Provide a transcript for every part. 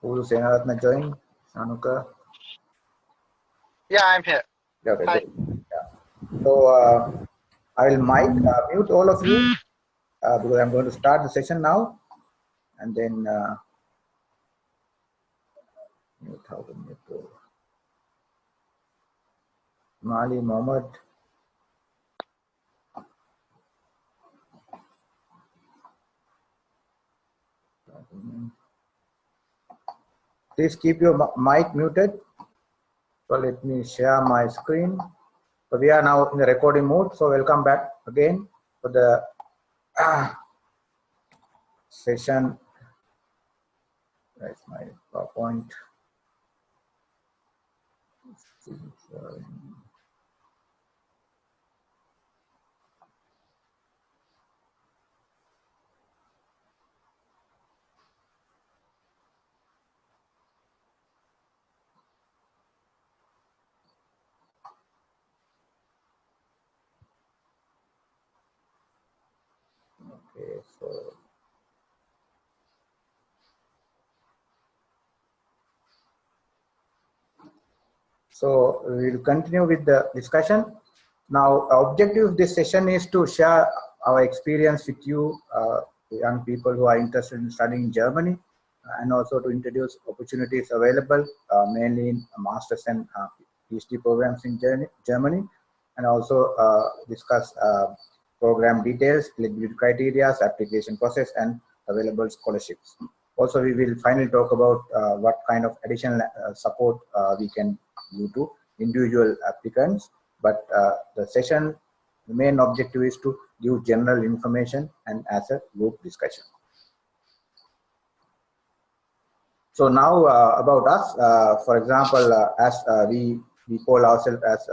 Who is Senaratna join? Sanuka? Yeah, I'm here. Okay, Hi. good. Yeah. So I will mute all of you because I'm going to start the session now, and then mute how to mute all. Mali Mohammed. Please keep your mic muted. So let me share my screen. So we are now in the recording mode. So welcome back again for the session. That's my PowerPoint. Okay, so we will continue with the discussion. Now, objective of this session is to share our experience with you, young people who are interested in studying in Germany, and also to introduce opportunities available, mainly in masters and PhD programs in Germany, and also discuss program details, eligibility criteria, application process, and available scholarships. Also, we will finally talk about what kind of additional support we can do to individual applicants. But the session, the main objective is to give general information and as a group discussion. So now about us, for example, as we call ourselves as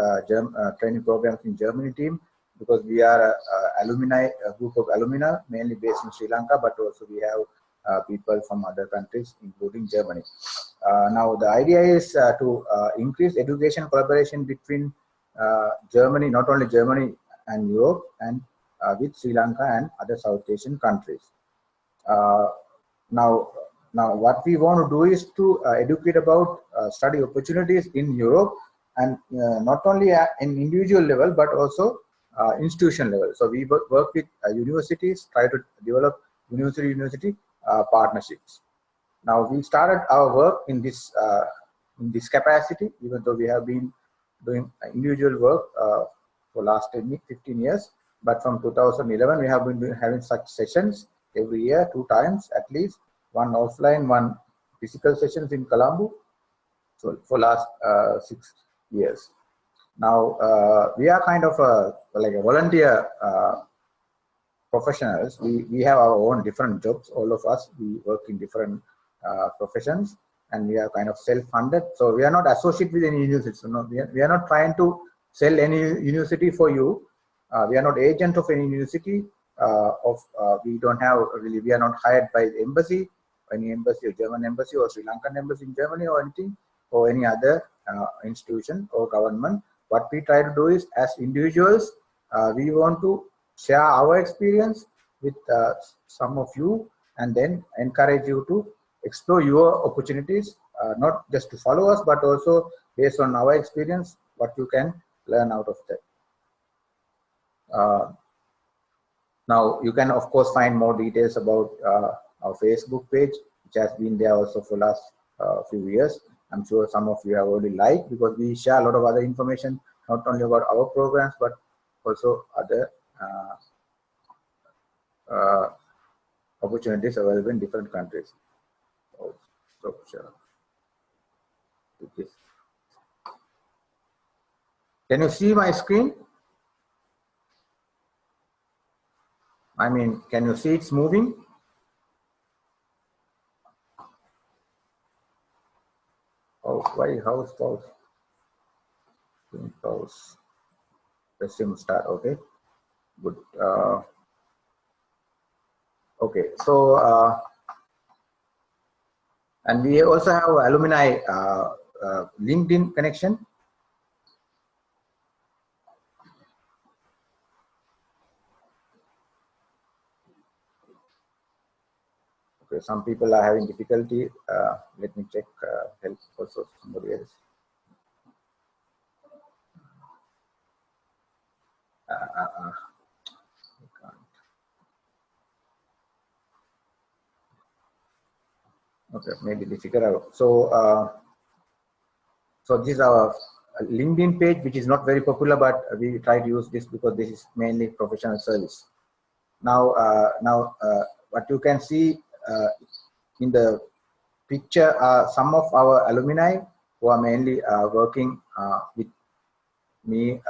training programs in Germany team, because we are a group of alumni, mainly based in Sri Lanka, but also we have people from other countries, including Germany. Now the idea is to increase education collaboration between Germany, not only Germany and Europe, and with Sri Lanka and other South Asian countries. Now, what we want to do is to educate about study opportunities in Europe, and not only at an individual level, but also institution level. So we work with universities, try to develop university partnerships. Now we started our work in this capacity, even though we have been doing individual work for last 15 years. But from 2011, we have been having such sessions every year, 2 times at least, one offline, one physical sessions in Colombo. So for last 6 years. Now we are kind of like a volunteer professionals. We have our own different jobs. All of us, we work in different professions, and we are kind of self-funded. So we are not associated with any university. So no, we are not trying to sell any university for you. We are not agent of any university. We don't have really. We are not hired by the embassy, any embassy or German embassy or Sri Lankan embassy in Germany or anything, or any other institution or government. What we try to do is, as individuals, we want to share our experience with some of you, and then encourage you to explore your opportunities, not just to follow us, but also based on our experience, what you can learn out of that. Now you can of course find more details about our Facebook page, which has been there also for last few years. I'm sure some of you have already liked, because we share a lot of other information, not only about our programs, but also other opportunities available in different countries. So sure. Can you see my screen? I mean, can you see it's moving? Oh, why? How is pause? Pause. Resume start. Okay. Good. Okay. So, and we also have alumni LinkedIn connection. Okay, some people are having difficulty. Let me check help also somebody else. Okay, maybe they figure out. So, so this is our LinkedIn page, which is not very popular, but we try to use this because this is mainly professional service. Now, what you can see in the picture are some of our alumni who are mainly working with me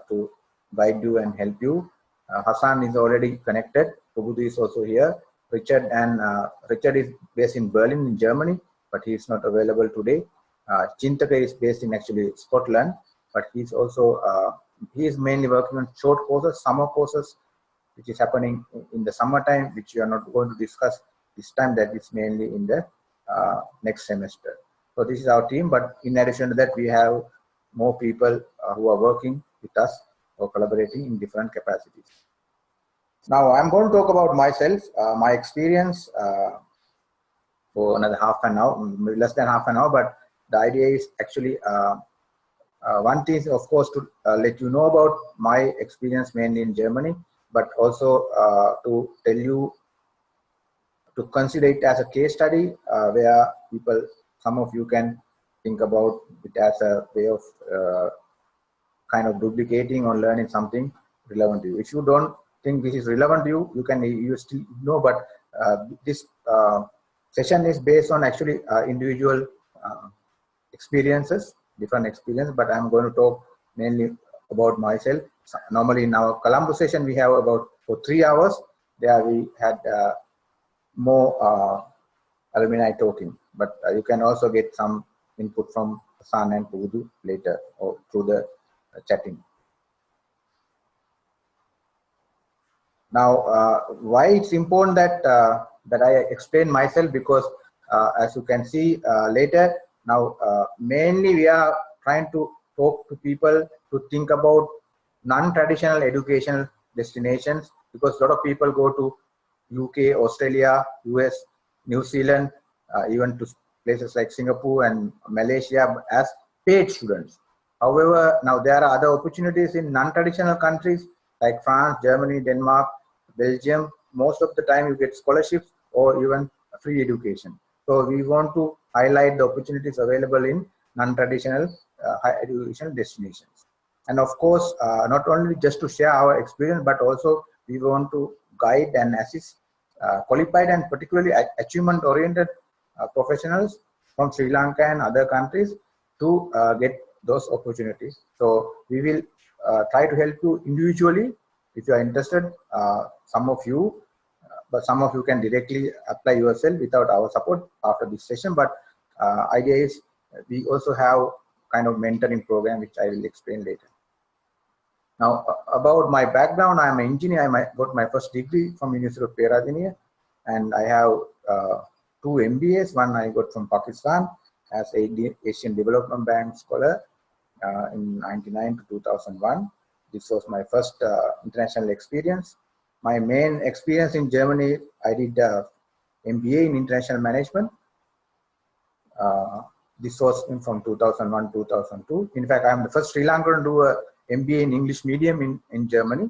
to guide you and help you. Hassan is already connected. Pubudu is also here. Richard is based in Berlin, in Germany, but he is not available today. Chintaka is based in actually Scotland, but he's also he is mainly working on short courses, summer courses, which is happening in the summertime, which we are not going to discuss this time. That is mainly in the next semester. So this is our team, but in addition to that, we have more people who are working with us or collaborating in different capacities. Now I'm going to talk about myself, my experience for another half an hour, less than half an hour, but the idea is actually one thing is, of course, to let you know about my experience mainly in Germany, but also to tell you to consider it as a case study where people, some of you can think about it as a way of kind of duplicating or learning something relevant to you. If you don't think this is relevant to you, you still know, but this session is based on actually individual experiences, different experiences, but I'm going to talk mainly about myself. So normally in our Colombo session, we have about for 3 hours. There we had more alumni talking, but you can also get some input from Hassan and Pudu later or through the chatting. Now, why it's important that that I explain myself, because as you can see later, now mainly we are trying to talk to people to think about non-traditional educational destinations, because a lot of people go to UK, Australia, US, New Zealand, even to places like Singapore and Malaysia as paid students. However, now there are other opportunities in non-traditional countries like France, Germany, Denmark, Belgium. Most of the time you get scholarships or even free education. So we want to highlight the opportunities available in non-traditional higher education destinations. And of course, not only just to share our experience, but also we want to guide and assist qualified and particularly achievement-oriented professionals from Sri Lanka and other countries to get those opportunities. So we will try to help you individually if you are interested. Some of you, but some of you can directly apply yourself without our support after this session. But idea is we also have kind of mentoring program, which I will explain later. Now, about my background, I am an engineer. I got my first degree from University of Peradeniya, and I have 2 MBAs. One I got from Pakistan as a Asian Development Bank scholar in 1999 to 2001. This was my first international experience. My main experience in Germany, I did MBA in International Management. This was from 2001 2002. In fact, I am the first Sri Lankan to do a MBA in English medium in Germany.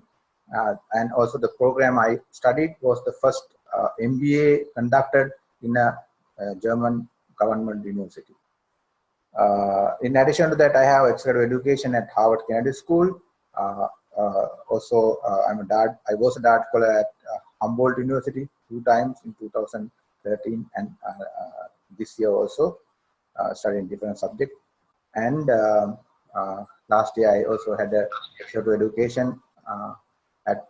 And also the program I studied was the first MBA conducted in a German government university. In addition to that, I have executive education at Harvard Kennedy School. Also, I was a DAAD scholar at Humboldt University 2 times in 2013 and this year also, studying different subjects. And last year I also had a executive education at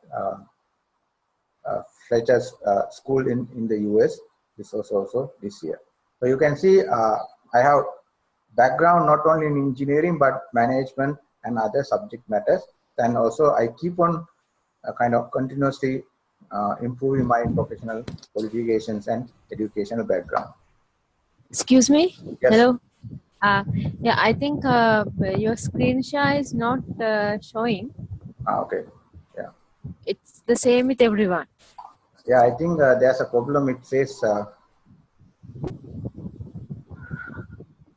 Fletcher's school in the US. This was also this year. So you can see I have background not only in engineering but management and other subject matters. And also I keep on kind of continuously improving my professional qualifications and educational background. Excuse me? Yes. Hello? Yeah, I think your screen share is not showing. Okay. It's the same with everyone. Yeah, I think there's a problem. It says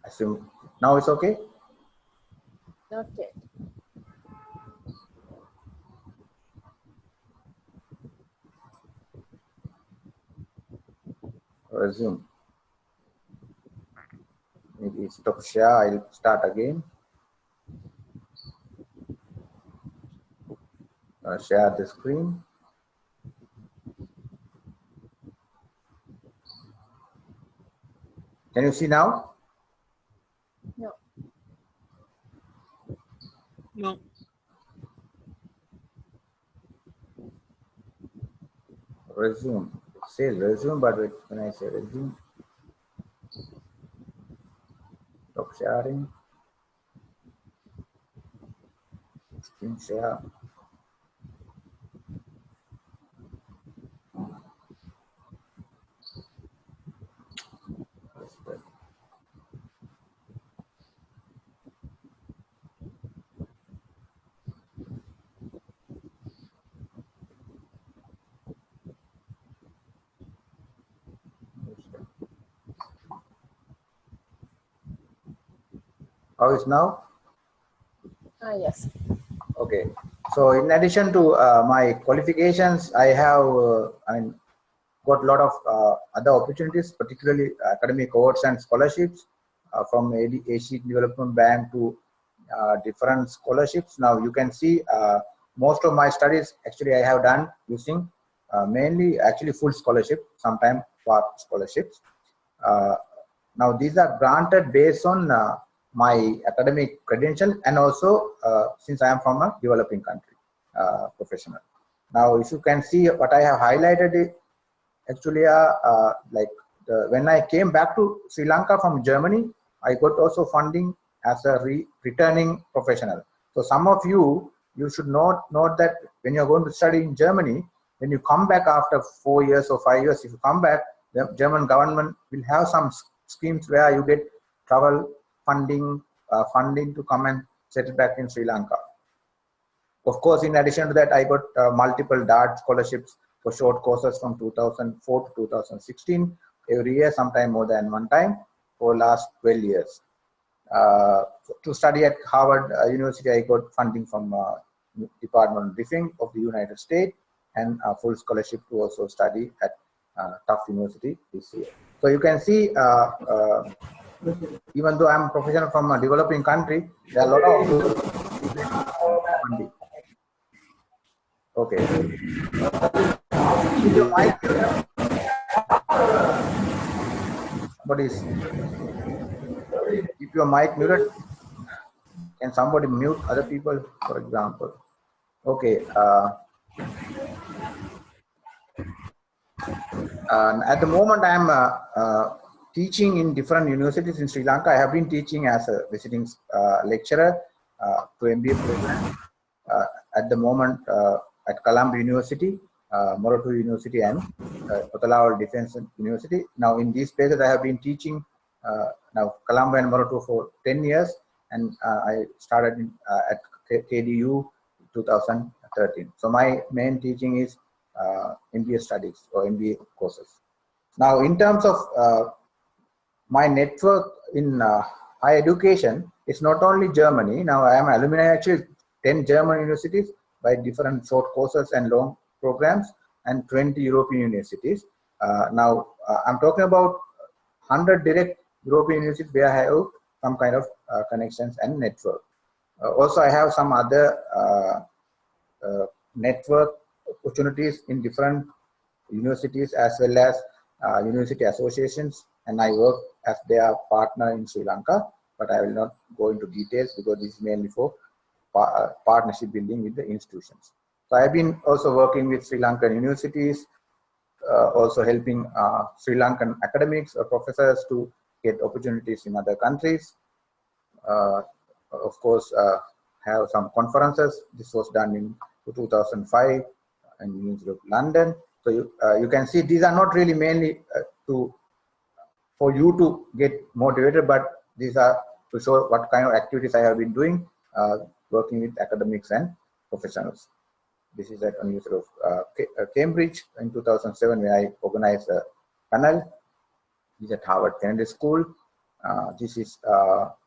Assume now it's okay. Not yet. Resume. Maybe stop share. I'll start again. Share the screen. Can you see now? No. No. Resume. It says resume, but when I say resume, stop sharing. Screen share. How is now? Yes. Okay. So in addition to my qualifications, I have got a lot of other opportunities, particularly academic awards and scholarships from Asian Development Bank to different scholarships. Now you can see most of my studies actually I have done using mainly actually full scholarship, sometimes part scholarships. Now these are granted based on my academic credential, and also since I am from a developing country professional. Now if you can see what I have highlighted is actually when I came back to Sri Lanka from Germany, I got also funding as a returning professional. So some of you should note that when you're going to study in Germany, when you come back after 4 years or 5 years, if you come back, the German government will have some schemes where you get travel funding to come and settle back in Sri Lanka. Of course, in addition to that, I got multiple DAAD scholarships for short courses from 2004 to 2016 every year, sometime more than one time for last 12 years. To study at Harvard University, I got funding from Department of Defense of the United States, and a full scholarship to also study at Tufts University this year. So you can see, even though I'm a professional from a developing country, there are a lot of funding. Okay. Keep your mic muted. Can somebody mute other people, for example? Okay. At the moment, I am teaching in different universities in Sri Lanka. I have been teaching as a visiting lecturer to MBA program at the moment at Colombo University, Morotu University, and Kotalawal Defense University. Now, in these places, I have been teaching now Colombo and Morotu for 10 years, and I started at KDU 2013. So my main teaching is MBA studies or MBA courses. Now, in terms of my network in higher education, it's not only Germany. Now, I am alumni actually 10 German universities by different short courses and long programs, and 20 European universities. Now, I'm talking about 100 direct European universities where I have some kind of connections and network. Also, I have some other network opportunities in different universities as well as university associations, and I work as their partner in Sri Lanka, but I will not go into details because this is mainly for partnership building with the institutions. So I've been also working with Sri Lankan universities, also helping Sri Lankan academics or professors to get opportunities in other countries. Of course, have some conferences. This was done in 2005 in the University of London. So you can see these are not really mainly for you to get motivated, but these are to show what kind of activities I have been doing, working with academics and professionals. This is at the University of Cambridge in 2007, where I organized a panel is at Harvard Kennedy School. This is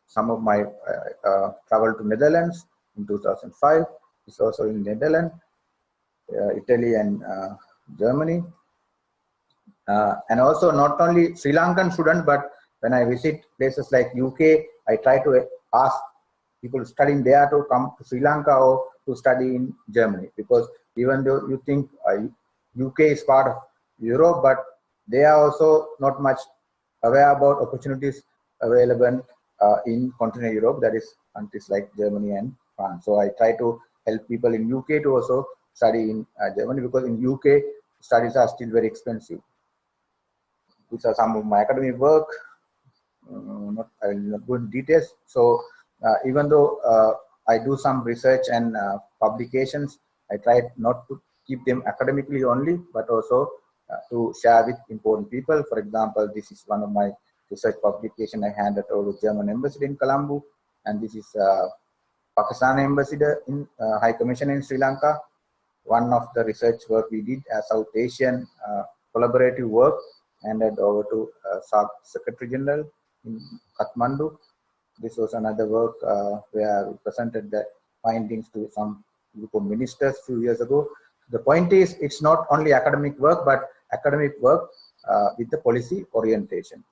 some of my travel to Netherlands in 2005. It's also in Netherlands, Italy, and Germany. And also not only Sri Lankan student, but when I visit places like UK, I try to ask people studying there to come to Sri Lanka or to study in Germany, because even though you think UK is part of Europe, but they are also not much aware about opportunities available in continental Europe, that is countries like Germany and France. So I try to help people in UK to also study in Germany, because in UK studies are still very expensive. These are some of my academic work. I will not go into details. So even though I do some research and publications, I try not to keep them academically only, but also to share with important people. For example, this is one of my research publication I handed over to German Embassy in Colombo, and this is Pakistan Ambassador in High Commissioner in Sri Lanka. One of the research work we did as South Asian collaborative work handed over to Secretary General in Kathmandu. This was another work where we presented the findings to some group of ministers a few years ago. The point is, it's not only academic work, but academic work with the policy orientation.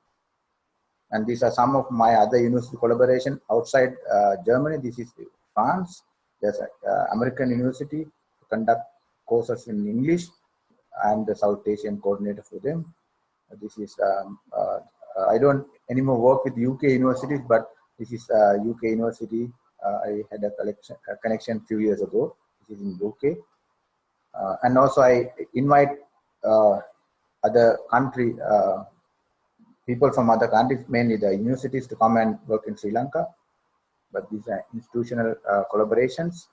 And these are some of my other university collaboration outside Germany. This is France. There's an American university to conduct courses in English. I'm the South Asian coordinator for them. This is, I don't anymore work with UK universities, but this is UK university. I had a connection a few years ago. This is in UK. And also I invite other country, people from other countries, mainly the universities, to come and work in Sri Lanka. But these are institutional collaborations.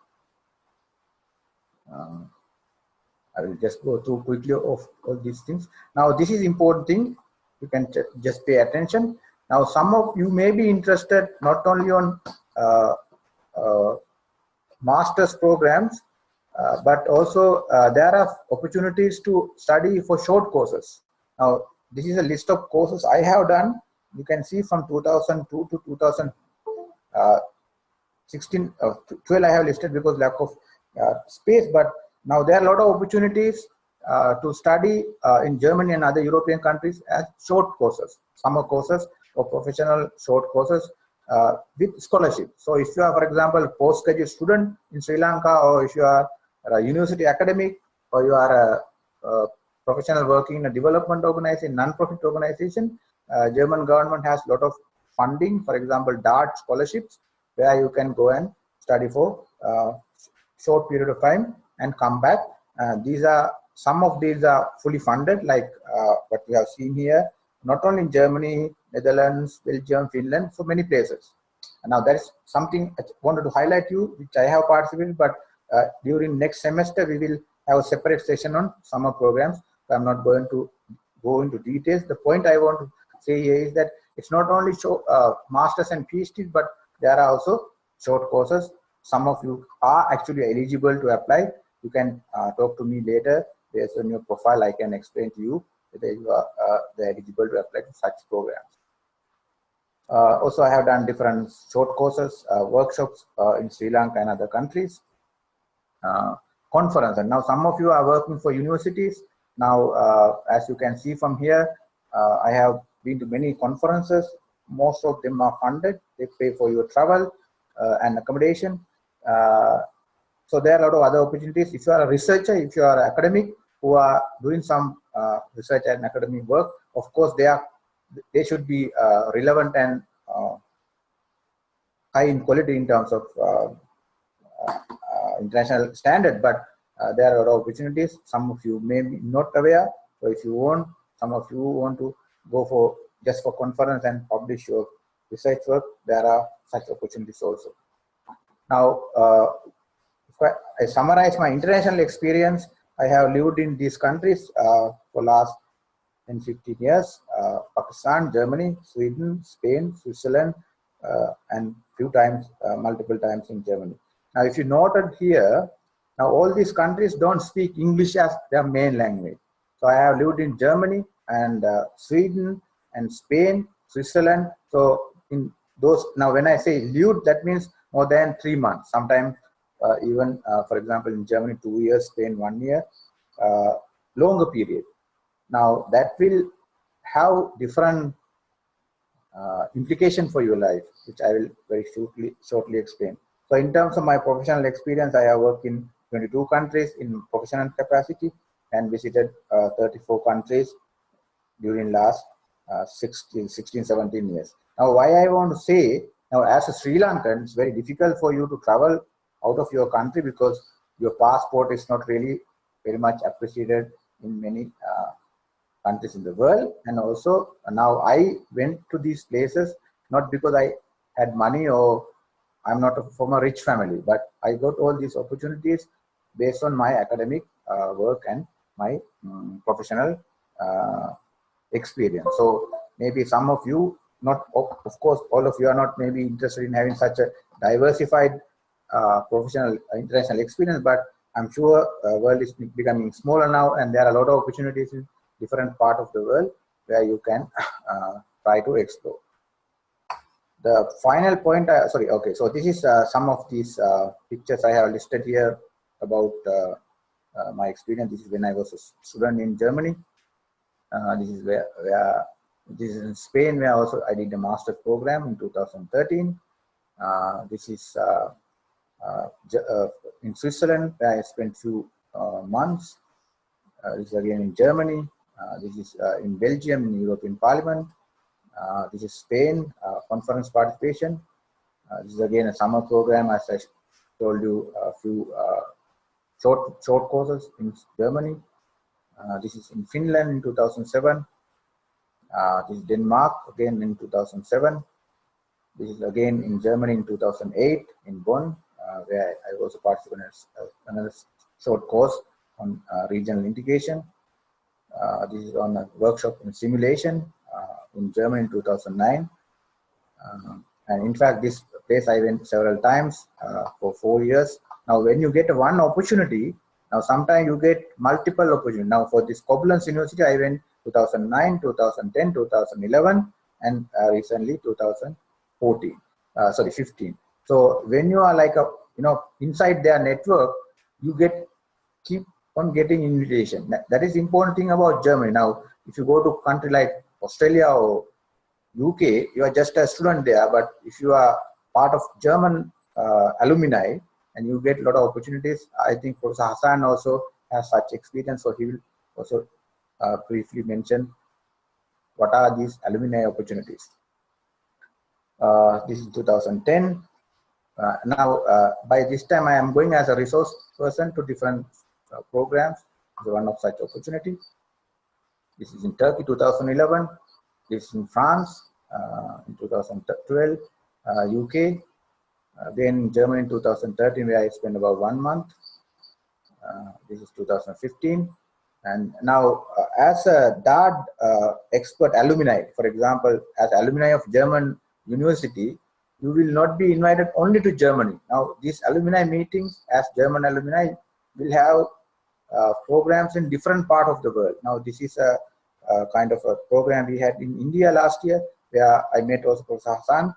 I will just go through quickly of all these things. Now, this is important thing. You can just pay attention. Now, some of you may be interested not only on master's programs, but also there are opportunities to study for short courses. Now, this is a list of courses I have done. You can see from 2002 to 2016, 12 I have listed because lack of space, but now there are a lot of opportunities to study in Germany and other European countries as short courses, summer courses or professional short courses with scholarship. So if you are, for example, a postgraduate student in Sri Lanka, or if you are a university academic, or you are a professional working in a development organization, non-profit organization, German government has a lot of funding, for example, DAAD scholarships, where you can go and study for short period of time and come back. These are, some of these are fully funded, like what we have seen here, not only in Germany, Netherlands, Belgium, Finland, so many places. And now that is something I wanted to highlight you, which I have participated, but during next semester, we will have a separate session on summer programs. So I'm not going to go into details. The point I want to say here is that it's not only masters and PhDs, but there are also short courses. Some of you are actually eligible to apply. You can talk to me later based on your profile. I can explain to you whether you are eligible to apply to such programs. Also, I have done different short courses, workshops in Sri Lanka and other countries. Conference, and now some of you are working for universities. Now, as you can see from here, I have been to many conferences. Most of them are funded. They pay for your travel and accommodation. So there are a lot of other opportunities. If you are a researcher, if you are an academic who are doing some research and academic work, of course they should be relevant and high in quality in terms of international standard. But there are a lot of opportunities. Some of you may be not aware. So if you want, some of you want to go for just for conference and publish your research work, there are such opportunities also. Now, if I summarize my international experience, I have lived in these countries for last 10-15 years, Pakistan, Germany, Sweden, Spain, Switzerland, and multiple times in Germany. Now, if you noted here, now all these countries don't speak English as their main language. So I have lived in Germany and Sweden, and Spain, Switzerland. So in those, now when I say lived, that means more than 3 months. Sometimes even, for example, in Germany, 2 years, Spain, 1 year, longer period. Now that will have different implication for your life, which I will very shortly explain. So in terms of my professional experience, I have worked in 22 countries in professional capacity and visited 34 countries during last 16, 17 years. Now, why I want to say, now as a Sri Lankan, it's very difficult for you to travel out of your country because your passport is not really very much appreciated in many countries in the world. And also now I went to these places not because I had money or I'm not from a rich family, but I got all these opportunities based on my academic work and my professional experience. So maybe some of you, not of course all of you are not maybe interested in having such a diversified professional international experience, but I'm sure world is becoming smaller now and there are a lot of opportunities in different part of the world where you can try to explore. The final point, so this is some of these pictures I have listed here about my experience. This is when I was a student in Germany. This is where this is in Spain, where also I did a master's program in 2013. This is in Switzerland, where I spent few months. This is again in Germany. This is in Belgium, in European Parliament. This is Spain, conference participation. This is again a summer program, as I told you, a few short courses in Germany. This is in Finland in 2007. This is Denmark again in 2007. This is again in Germany in 2008 in Bonn, where I also participated in another short course on regional integration. This is on a workshop in simulation in Germany in 2009. And in fact, this place I went several times for 4 years. Now, when you get one opportunity, now sometimes you get multiple opportunities. Now, for this Koblenz University, I went 2009, 2010, 2011, and recently 2014. 15. So when you are like inside their network, you keep on getting invitation. That is important thing about Germany. Now, if you go to a country like Australia or UK, you are just a student there. But if you are part of German alumni and you get a lot of opportunities, I think Professor Hassan also has such experience. So he will also briefly mention what are these alumni opportunities. This is 2010. Now, by this time, I am going as a resource person to different programs. This is one of such opportunities. This is in Turkey, 2011. This is in France, in 2012. UK, then Germany in 2013, where I spent about 1 month. This is 2015. And now, as a DAAD expert alumni, for example, as alumni of German University, you will not be invited only to Germany. Now, these alumni meetings as German alumni will have programs in different part of the world. Now, this is a kind of a program we had in India last year, where I met also Professor Hassan.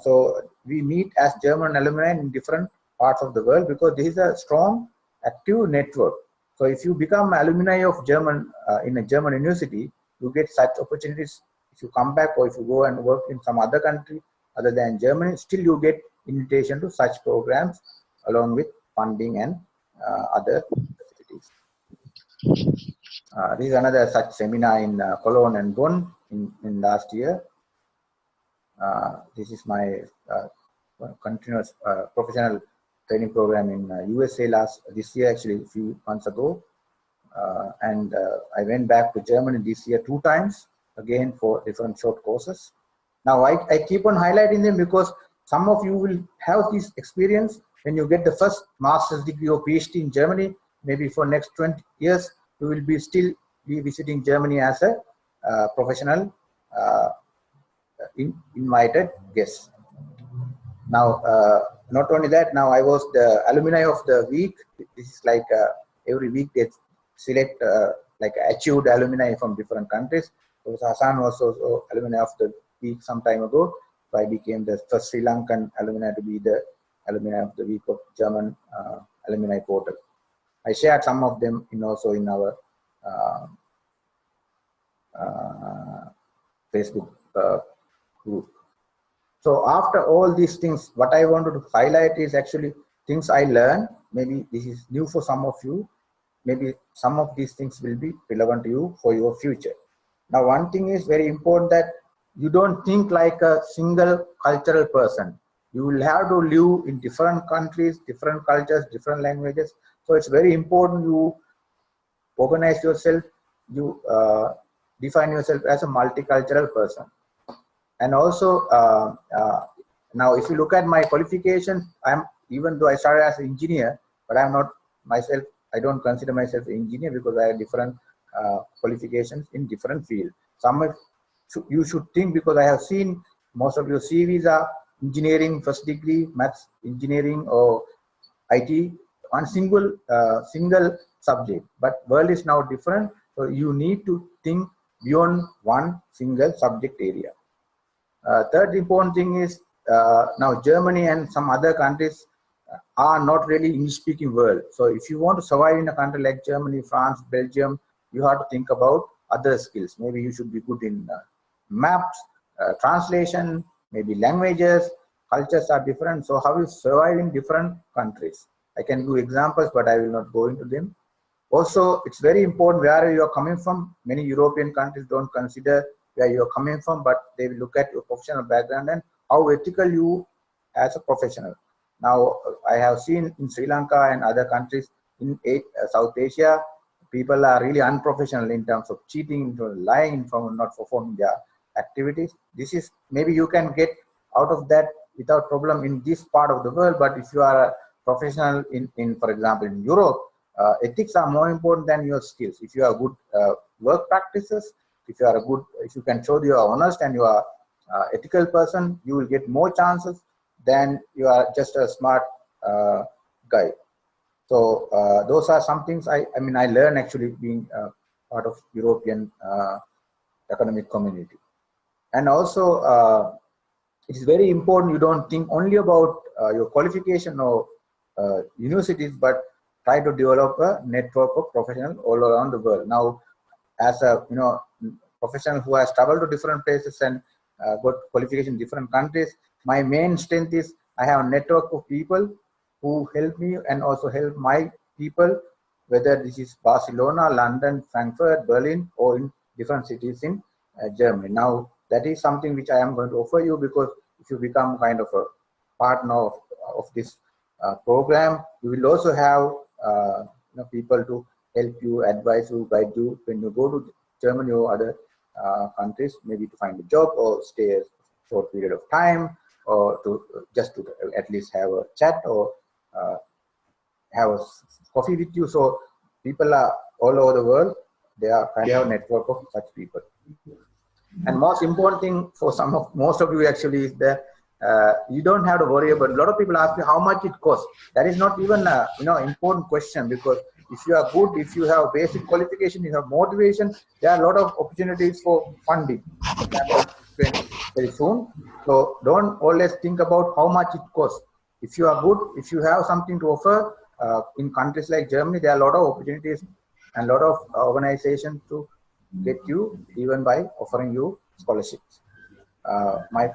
So we meet as German alumni in different parts of the world because this is a strong, active network. So if you become alumni of German in a German university, you get such opportunities. If you come back or if you go and work in some other country other than Germany, still you get invitation to such programs along with funding and other facilities. This is another such seminar in Cologne and Bonn in last year. This is my continuous professional training program in USA this year, actually a few months ago. And I went back to Germany this year 2 times, again for different short courses. Now I keep on highlighting them because some of you will have this experience when you get the first master's degree or PhD in Germany. Maybe for next 20 years, you will be still be visiting Germany as a professional invited guest. Now, not only that, now I was the alumni of the week. This is like every week they select like achieved alumni from different countries. Professor Hassan was also alumni of the week some time ago. So I became the first Sri Lankan alumni to be the alumni of the week of German alumni portal. I shared some of them also in our Facebook group. So after all these things, what I wanted to highlight is actually things I learned. Maybe this is new for some of you. Maybe some of these things will be relevant to you for your future. Now, one thing is very important, that you don't think like a single cultural person. You will have to live in different countries, different cultures, different languages. So it's very important you organize yourself, you define yourself as a multicultural person. And also, now if you look at my qualifications, even though I started as an engineer, but I'm not myself, I don't consider myself an engineer because I have different qualifications in different fields. You should think, because I have seen most of your CVs are engineering, first degree, maths, engineering, or IT, on single subject. But world is now different, so you need to think beyond one single subject area. Third important thing is now Germany and some other countries are not really English-speaking world. So if you want to survive in a country like Germany, France, Belgium, you have to think about other skills. Maybe you should be good in maps, translation, maybe languages. Cultures are different. So how you survive in different countries? I can give examples, but I will not go into them. Also, it's very important where you are coming from. Many European countries don't consider where you are coming from, but they will look at your professional background and how ethical you as a professional. Now, I have seen in Sri Lanka and other countries in South Asia, people are really unprofessional in terms of cheating, lying, from not performing their activities. This is, maybe you can get out of that without problem in this part of the world, but if you are a professional in for example, in Europe, ethics are more important than your skills. If you have good work practices, if you can show you are honest and you are ethical person, you will get more chances than you are just a smart guy. So those are some things I learned actually being part of European economic community. And also it is very important you don't think only about your qualification or universities, but try to develop a network of professionals all around the world. Now, as a professional who has traveled to different places and got qualification in different countries, my main strength is I have a network of people who help me and also help my people, whether this is Barcelona, London, Frankfurt, Berlin, or in different cities in Germany. Now, that is something which I am going to offer you, because if you become kind of a partner of this program, you will also have people to help you, advise you, guide you when you go to Germany or other countries, maybe to find a job or stay a short period of time, or to just to at least have a chat or have a coffee with you. So people are all over the world. They have a network of such people. And most important thing for most of you actually is that you don't have to worry about. A lot of people ask me how much it costs. That is not even a important question, because if you are good, if you have basic qualification, you have motivation, there are a lot of opportunities for funding. Very soon. So don't always think about how much it costs. If you are good, if you have something to offer, in countries like Germany, there are a lot of opportunities and a lot of organizations to get you, even by offering you scholarships. My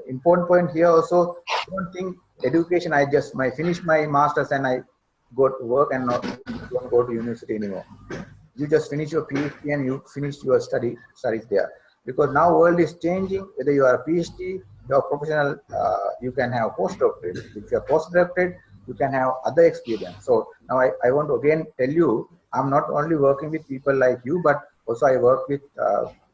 important point here also, don't think education, I finished my master's and I go to work and don't go to university anymore. You just finish your PhD and you finish your studies there. Because now world is changing. Whether you are a PhD, you are professional, you can have postdoctorate. If you are postdoctorate, you can have other experience. So now I want to again tell you, I'm not only working with people like you, but also I work with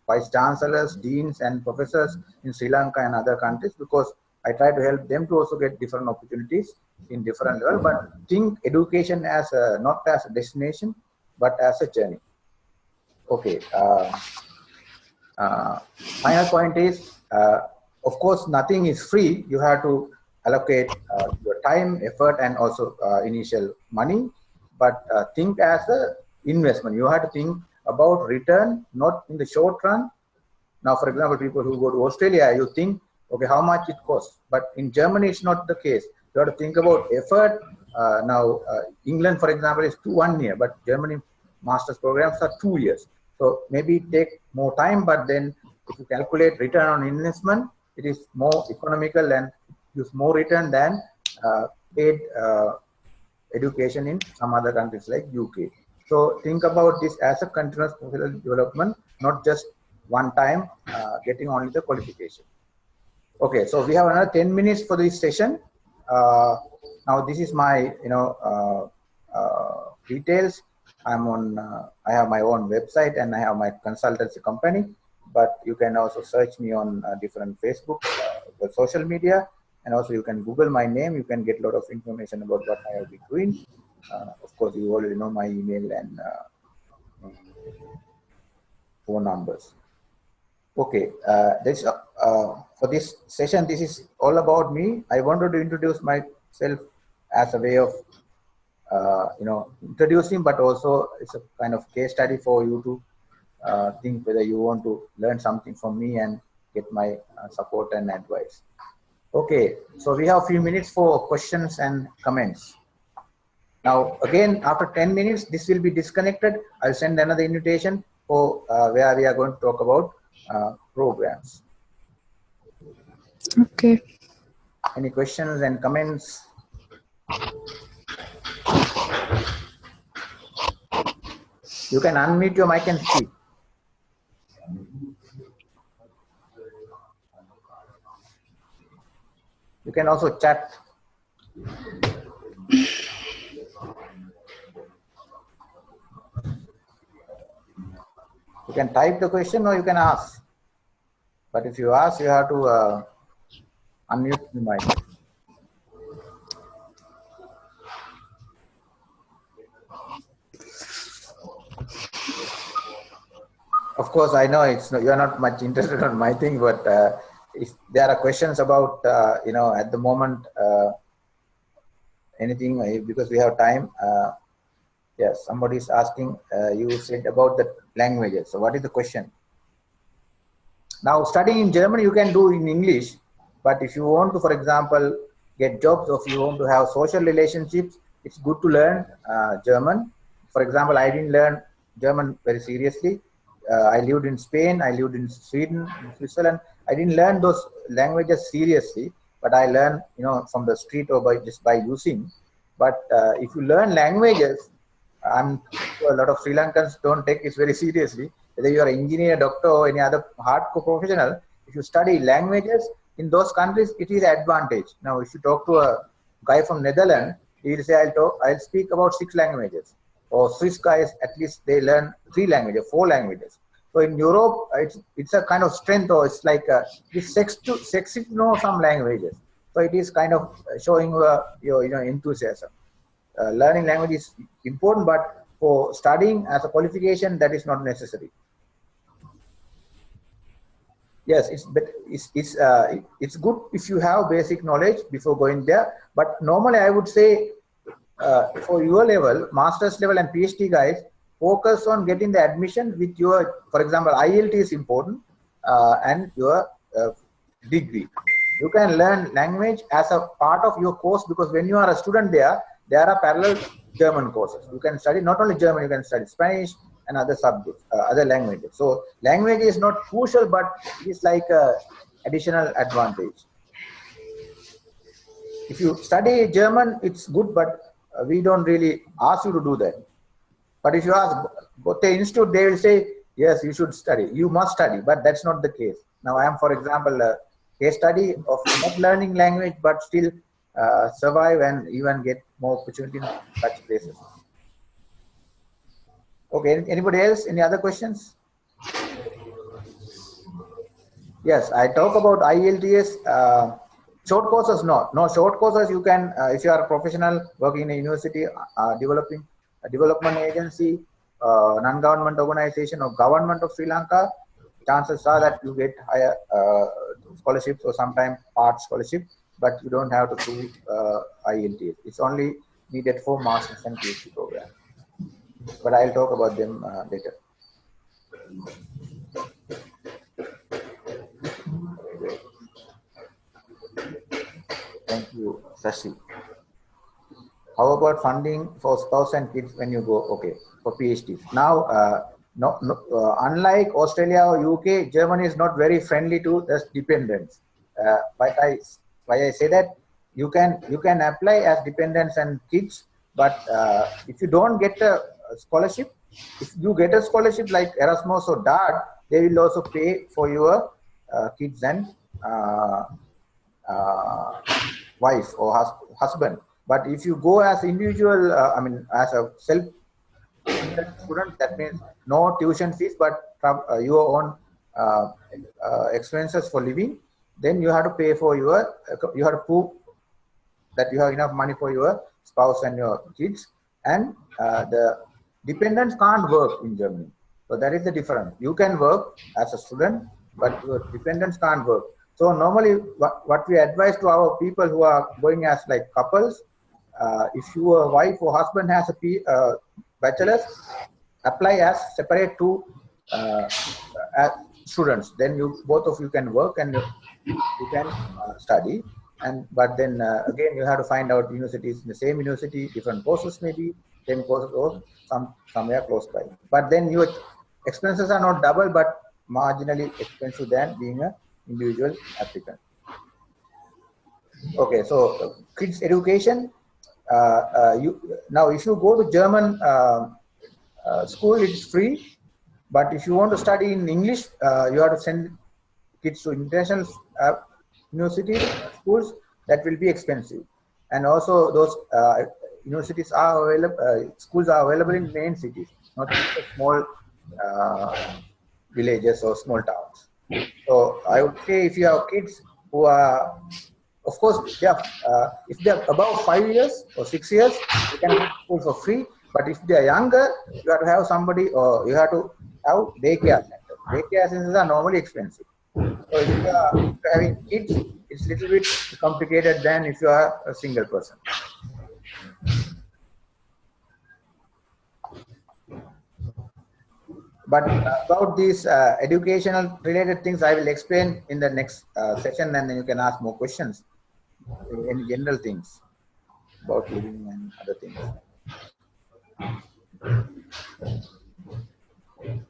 vice chancellors, deans, and professors in Sri Lanka and other countries, because I try to help them to also get different opportunities in different levels. But think education as not as a destination, but as a journey. Okay. Final point is, of course, nothing is free. You have to allocate your time, effort, and also initial money. But think as an investment. You have to think about return, not in the short run, Now, for example, people who go to Australia, you think, okay, how much it costs? But in Germany, it's not the case. You have to think about effort. Now, England, for example, is 1 year, but Germany master's programs are 2 years. So maybe it take more time, but then if you calculate return on investment, it is more economical and gives more return than paid education in some other countries like UK. So think about this as a continuous professional development, not just one time getting only the qualification. Okay, so we have another 10 minutes for this session. Now this is my details. I'm on. I have my own website and I have my consultancy company. But you can also search me on different Facebook, social media, and also you can Google my name. You can get a lot of information about what I have been doing. Of course, you already know my email and phone numbers. Okay, for this session, this is all about me. I wanted to introduce myself as a way of, introducing, but also it's a kind of case study for you to think whether you want to learn something from me and get my support and advice. Okay, so we have a few minutes for questions and comments. Now, again, after 10 minutes, this will be disconnected. I'll send another invitation for where we are going to talk about programs. Okay. Any questions and comments? You can unmute your mic and speak. You can also chat. You can type the question or you can ask. But if you ask, you have to unmute the mic. Of course, I know you are not much interested on my thing, but if there are questions about at the moment anything, because we have time. Yes, somebody is asking. You said about the languages. So, what is the question? Now, studying in German you can do in English, but if you want to, for example, get jobs or if you want to have social relationships, it's good to learn German. For example, I didn't learn German very seriously. I lived in Spain, I lived in Sweden, in Switzerland. I didn't learn those languages seriously, but I learned, from the street or just by using. But if you learn languages, I'm sure a lot of Sri Lankans don't take it very seriously. Whether you are an engineer, doctor, or any other hardcore professional, if you study languages in those countries, it is an advantage. Now, if you talk to a guy from Netherlands, he will say, I'll speak about 6 languages. Or Swiss guys, at least they learn 3 languages, 4 languages. So in Europe, it's a kind of strength, or it's like it's sexy to know some languages. So it is kind of showing your enthusiasm. Learning language is important, but for studying as a qualification, that is not necessary. Yes, it's good if you have basic knowledge before going there. But normally, I would say for your level, master's level and PhD guys, focus on getting the admission with your, for example, IELTS is important and your degree. You can learn language as a part of your course, because when you are a student there are parallel German courses. You can study not only German, you can study Spanish and other subjects, other languages. So language is not crucial, but it's like an additional advantage. If you study German, it's good, but we don't really ask you to do that. But if you ask both the institute, they will say, yes, you should study. You must study, but that's not the case. Now, I am, for example, a case study of not learning language, but still survive and even get more opportunity in such places. Okay, anybody else? Any other questions? Yes, I talk about IELTS. Short courses, no short courses. You can, if you are a professional working in a university, developing a development agency, non-government organization, or government of Sri Lanka, chances are that you get higher scholarships or sometimes part scholarship, but you don't have to do IELTS. It's only needed for masters and PhD program. But I'll talk about them later. Sashi. How about funding for spouse and kids when you go? Okay, for PhDs. Now, unlike Australia or UK, Germany is not very friendly to the dependents. Why I say that? You can apply as dependents and kids, but if you don't get a scholarship, if you get a scholarship like Erasmus or DAAD, they will also pay for your kids and wife or husband. But if you go as individual, as a self-student, that means no tuition fees, but your own expenses for living. Then you have to pay for you have to prove that you have enough money for your spouse and your kids, and the dependents can't work in Germany. So that is the difference. You can work as a student, but your dependents can't work. So normally what we advise to our people who are going as like couples, if your wife or husband has a bachelor's, apply as separate two as students. Then both of you can work and you can study. But then again, you have to find out universities in the same university, different courses maybe, same courses or somewhere close by. But then your expenses are not double, but marginally expensive than being an individual applicant. Okay, so kids education. Now, if you go to German school, it's free. But if you want to study in English, you have to send kids to international university schools. That will be expensive. And also those universities are available, schools are available in main cities, not in small villages or small towns. So I would say if you have kids who are, of course, if they are above 5 years or 6 years, you can go to school for free. But if they are younger, you have to have somebody, or you have to have daycare center. Daycare centers are normally expensive. So if you are having kids, it's a little bit complicated than if you are a single person. But about these educational related things, I will explain in the next session, and then you can ask more questions. Any general things about living and other things.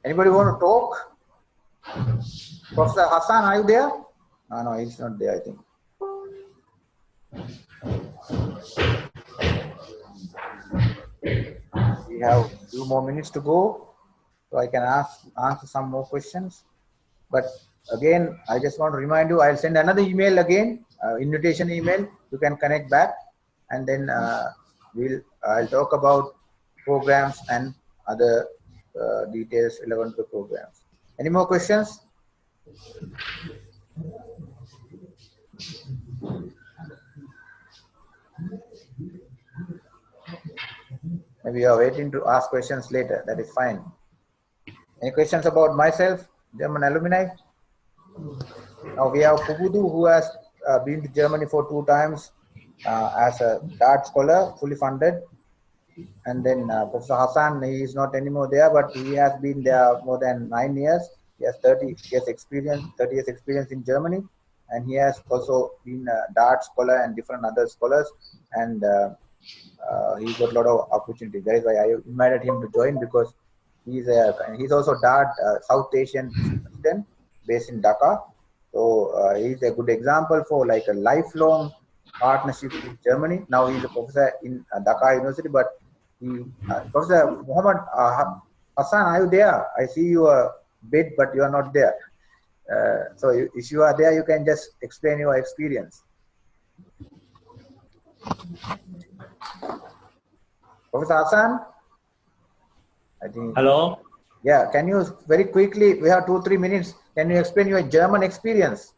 Anybody want to talk? Professor Hassan, are you there? No, he's not there, I think. We have a few more minutes to go, so I can answer some more questions. But again, I just want to remind you, I'll send another email again, invitation email. You can connect back, and then I'll talk about programs and other details relevant to programs. Any more questions? Maybe you are waiting to ask questions later. That is fine. Any questions about myself, German alumni? Now we have Pubudu, who has been to Germany for 2 times as a DAAD scholar, fully funded. And then Professor Hassan, he is not anymore there, but he has been there more than 9 years. He has 30 years experience in Germany, and he has also been a DAAD scholar and different other scholars, and he got a lot of opportunities. That is why I invited him to join, because he's also DAAD South Asian student based in Dhaka. So he's a good example for like a lifelong partnership with Germany. Now he's a professor in Dhaka University, but Professor Muhammad Hassan, are you there? I see you a bit, but you are not there. So if you are there, you can just explain your experience. Professor Hassan? I think. Hello? Yeah, can you very quickly, we have 2-3 minutes, can you explain your German experience?